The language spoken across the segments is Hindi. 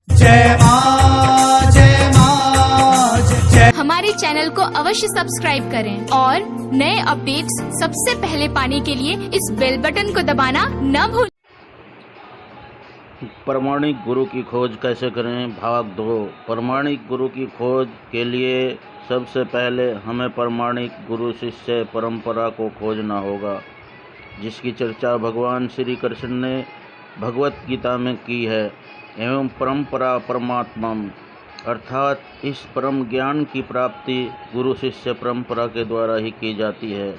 जय मां जय मां जय। हमारे चैनल को अवश्य सब्सक्राइब करें और नए अपडेट्स सबसे पहले पाने के लिए इस बेल बटन को दबाना न भूलें। प्रमाणिक गुरु की खोज कैसे करें? भाग 2। प्रमाणिक गुरु की खोज के लिए सबसे पहले हमें प्रमाणिक गुरु शिष्य परंपरा को खोजना होगा, जिसकी चर्चा भगवान श्री कृष्ण ने भगवत गीता में की है। एवं परंपरा परमात्मा, अर्थात इस परम ज्ञान की प्राप्ति गुरु शिष्य परंपरा के द्वारा ही की जाती है।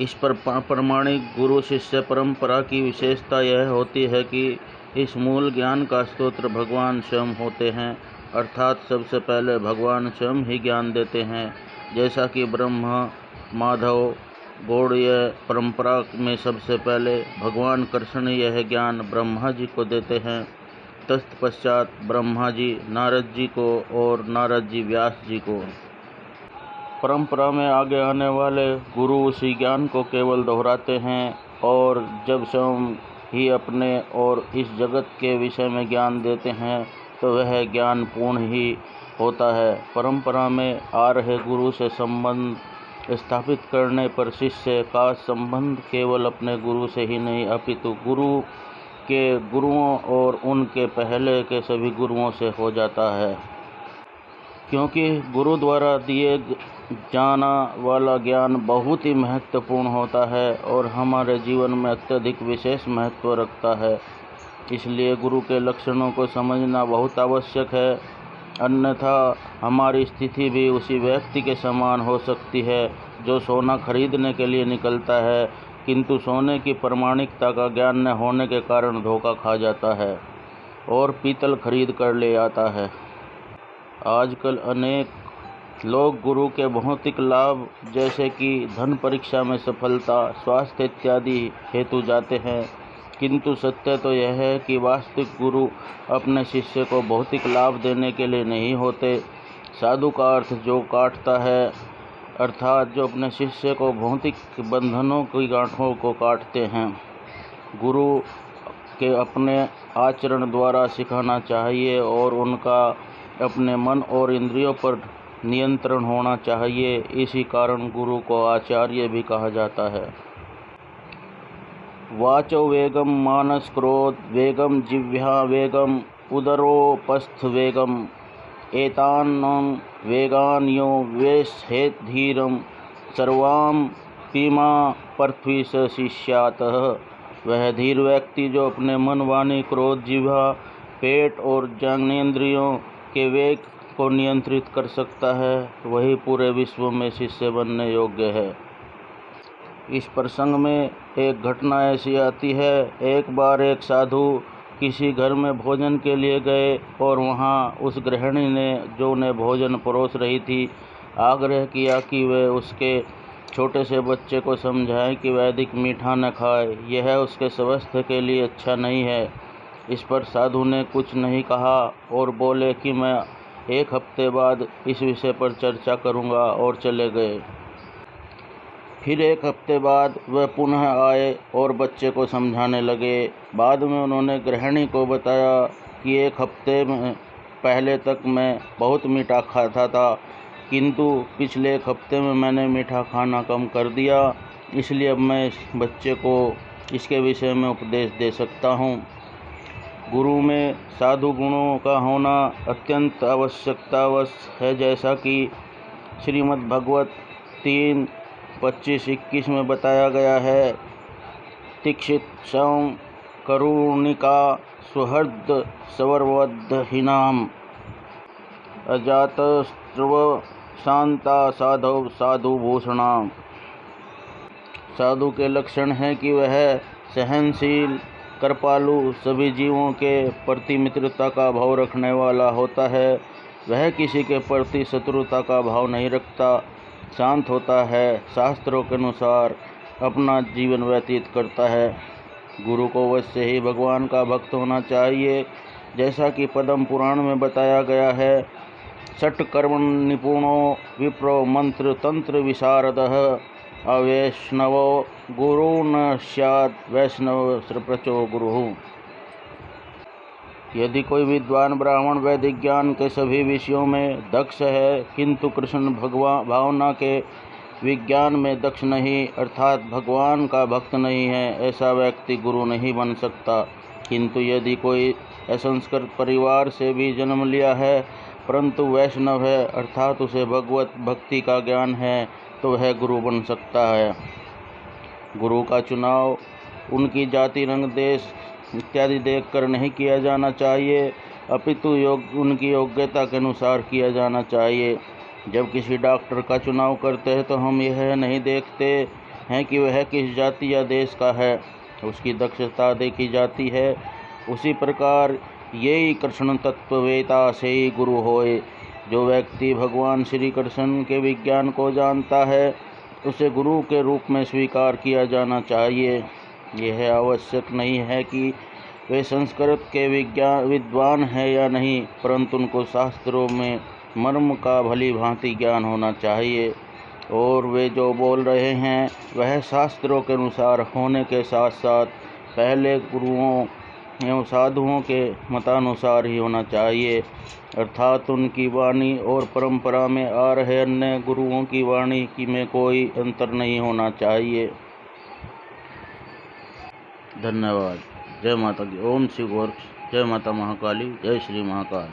इस पर प्रमाणिक गुरु शिष्य परंपरा की विशेषता यह होती है कि इस मूल ज्ञान का स्रोत भगवान स्वयं होते हैं, अर्थात सबसे पहले भगवान स्वयं ही ज्ञान देते हैं। जैसा कि ब्रह्मा माधव गौड़ीय परंपरा में सबसे पहले भगवान कृष्ण यह ज्ञान ब्रह्मा जी को देते हैं, तत्पश्चात ब्रह्मा जी नारद जी को और नारद जी व्यास जी को। परंपरा में आगे आने वाले गुरु उसी ज्ञान को केवल दोहराते हैं और जब स्वयं ही अपने और इस जगत के विषय में ज्ञान देते हैं तो वह ज्ञान पूर्ण ही होता है। परंपरा में आ रहे गुरु से संबंध स्थापित करने पर शिष्य का संबंध केवल अपने गुरु से ही नहीं अपितु गुरु के गुरुओं और उनके पहले के सभी गुरुओं से हो जाता है, क्योंकि गुरु द्वारा दिए जाना वाला ज्ञान बहुत ही महत्वपूर्ण होता है और हमारे जीवन में अत्यधिक विशेष महत्व रखता है। इसलिए गुरु के लक्षणों को समझना बहुत आवश्यक है, अन्यथा हमारी स्थिति भी उसी व्यक्ति के समान हो सकती है जो सोना खरीदने के लिए निकलता है, किंतु सोने की प्रमाणिकता का ज्ञान न होने के कारण धोखा खा जाता है और पीतल खरीद कर ले आता है। आजकल अनेक लोग गुरु के भौतिक लाभ जैसे कि धन परीक्षा में सफलता, स्वास्थ्य इत्यादि हेतु जाते हैं, किंतु सत्य तो यह है कि वास्तविक गुरु अपने शिष्य को भौतिक लाभ देने के लिए नहीं होते। साधु का अर्थ जो काटता है, अर्थात जो अपने शिष्य को भौतिक बंधनों की गांठों को काटते हैं। गुरु के अपने आचरण द्वारा सिखाना चाहिए और उनका अपने मन और इंद्रियों पर नियंत्रण होना चाहिए। इसी कारण गुरु को आचार्य भी कहा जाता है। वाचो वेगम मानस क्रोध वेगम जिह्वा वेगम उदरोपस्थ वेगम एतान्नं वेगान् यो वेश्येत धीरं सर्वां पीमा पृथ्वी स शिष्यातः। वह धीर व्यक्ति जो अपने मन, वाणी, क्रोध, जिह्वा, पेट और ज्ञानेंद्रियों के वेग को नियंत्रित कर सकता है, वही पूरे विश्व में शिष्य बनने योग्य है। इस प्रसंग में एक घटना ऐसी आती है। एक बार एक साधु किसी घर में भोजन के लिए गए और वहाँ उस गृहिणी ने जो उन्हें भोजन परोस रही थी, आग्रह किया कि वे उसके छोटे से बच्चे को समझाएं कि वह अधिक मीठा न खाए, यह उसके स्वास्थ्य के लिए अच्छा नहीं है। इस पर साधु ने कुछ नहीं कहा और बोले कि मैं एक हफ्ते बाद इस विषय पर चर्चा करूँगा और चले गए। फिर एक हफ्ते बाद वह पुनः आए और बच्चे को समझाने लगे। बाद में उन्होंने गृहिणी को बताया कि एक हफ्ते में पहले तक मैं बहुत मीठा खाता था, किंतु पिछले एक हफ्ते में मैंने मीठा खाना कम कर दिया, इसलिए अब मैं इस बच्चे को इसके विषय में उपदेश दे सकता हूँ। गुरु में साधु गुणों का होना अत्यंत आवश्यकतावश है, जैसा कि श्रीमद् भागवत 3:25-21 में बताया गया है। दीक्षित सौम करुणिका सुहृद सवर्वदहीनाम अजातस्त्रव शांता साधव साधुभूषणाम। साधु के लक्षण हैं कि वह सहनशील, कृपालु, सभी जीवों के प्रति मित्रता का भाव रखने वाला होता है। वह किसी के प्रति शत्रुता का भाव नहीं रखता, शांत होता है, शास्त्रों के अनुसार अपना जीवन व्यतीत करता है। गुरु को अवश्य ही भगवान का भक्त होना चाहिए, जैसा कि पद्म पुराण में बताया गया है। षट् कर्म निपुणो विप्रो मंत्र तंत्र विशारदः अवैष्णवो गुरु न स्यात् वैष्णव प्रचो गुरु। यदि कोई विद्वान ब्राह्मण वैदिक ज्ञान के सभी विषयों में दक्ष है किंतु कृष्ण भगवान भावना के विज्ञान में दक्ष नहीं अर्थात भगवान का भक्त नहीं है, ऐसा व्यक्ति गुरु नहीं बन सकता। किंतु यदि कोई असंस्कृत परिवार से भी जन्म लिया है परंतु वैष्णव है अर्थात उसे भगवत भक्ति का ज्ञान है तो वह गुरु बन सकता है। गुरु का चुनाव उनकी जाति रंग देश इत्यादि देखकर नहीं किया जाना चाहिए अपितु उनकी योग्यता के अनुसार किया जाना चाहिए। जब किसी डॉक्टर का चुनाव करते हैं तो हम यह नहीं देखते हैं कि वह किस जाति या देश का है, उसकी दक्षता देखी जाती है। उसी प्रकार यही कृष्ण तत्ववेता से ही गुरु होए। जो व्यक्ति भगवान श्री कृष्ण के विज्ञान को जानता है उसे गुरु के रूप में स्वीकार किया जाना चाहिए। यह आवश्यक नहीं है कि वे संस्कृत के विद्वान हैं या नहीं, परंतु उनको शास्त्रों में मर्म का भली भांति ज्ञान होना चाहिए और वे जो बोल रहे हैं वह शास्त्रों के अनुसार होने के साथ साथ पहले गुरुओं एवं साधुओं के मतानुसार ही होना चाहिए, अर्थात उनकी वाणी और परंपरा में आ रहे अन्य गुरुओं की वाणी की में कोई अंतर नहीं होना चाहिए। धन्यवाद। जय माता दी। ओम शिव गोरक्ष। जय माता महाकाली। जय श्री महाकाल।